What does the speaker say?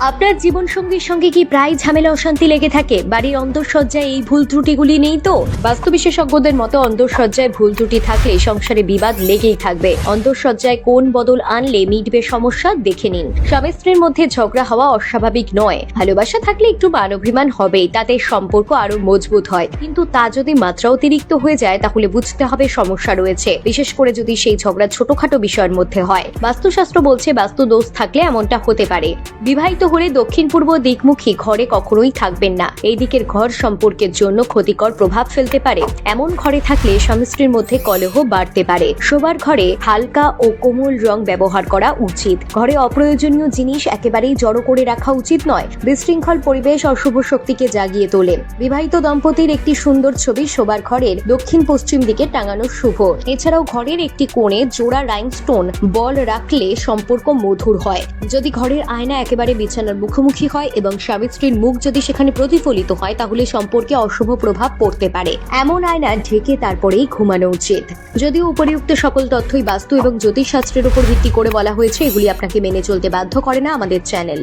আপনার জীবনসঙ্গীর সঙ্গে কি প্রায় ঝামেলা অশান্তি লেগে থাকে? বাড়ির অন্তঃসজ্জায় এই ভুল ত্রুটিগুলি নেই তো? বাস্তু বিশেষজ্ঞদের মতো অন্তঃসজ্জায় ভুল ত্রুটি থাকলে সংসারে বিবাদ লেগেই থাকবে। অন্তঃসজ্জায় কোন বদল আনলে মিটবে সমস্যা দেখে নিন। স্বামী স্ত্রীর মধ্যে ঝগড়া হওয়া অস্বাভাবিক নয়। ভালোবাসা থাকলে একটু মান অভিমান হবেই, তাতে সম্পর্ক আরো মজবুত হয়। কিন্তু তা যদি মাত্রা অতিরিক্ত হয়ে যায় তাহলে বুঝতে হবে সমস্যা রয়েছে, বিশেষ করে যদি সেই ঝগড়া ছোটখাটো বিষয়ের মধ্যে হয়। বাস্তুশাস্ত্র বলছে বাস্তু দোষ থাকলে এমনটা হতে পারে। বিবাহিত হলে দক্ষিণ পূর্ব দিকমুখী ঘরে কখনোই থাকবেন না। এই দিকের ঘর সম্পর্কের জন্য ক্ষতিকর প্রভাব ফেলতে পারে। এমন ঘরে থাকলে স্বামী স্ত্রীর মধ্যে কলহ বাড়তে পারে। শোবার ঘরে হালকা ও কোমল রং ব্যবহার করা উচিত। ঘরে অপ্রয়োজনীয় জিনিস একেবারেই জড়ো করে রাখা উচিত নয়। বিশৃঙ্খল পরিবেশ অশুভ শক্তিকে জাগিয়ে তোলে। বিবাহিত দম্পতির একটি সুন্দর ছবি শোবার ঘরের দক্ষিণ পশ্চিম দিকে টাঙানো শুভ। এছাড়াও ঘরের একটি কোণে জোড়া রাইনস্টোন বল রাখলে সম্পর্ক মধুর হয়। যদি ঘরের আয়না একেবারে বিছানার মুখোমুখি হয় এবং স্বামী স্ত্রীর মুখ যদি সেখানে প্রতিফলিত হয় তাহলে সম্পর্কে অশুভ প্রভাব পড়তে পারে। এমন আয়না ঢেকে তারপরেই ঘুমানো উচিত। যদিও উপরিউক্ত সকল তথ্যই বাস্তু এবং জ্যোতিষশাস্ত্রের উপর ভিত্তি করে বলা হয়েছে, এগুলি আপনাকে মেনে চলতে বাধ্য করে না আমাদের চ্যানেল।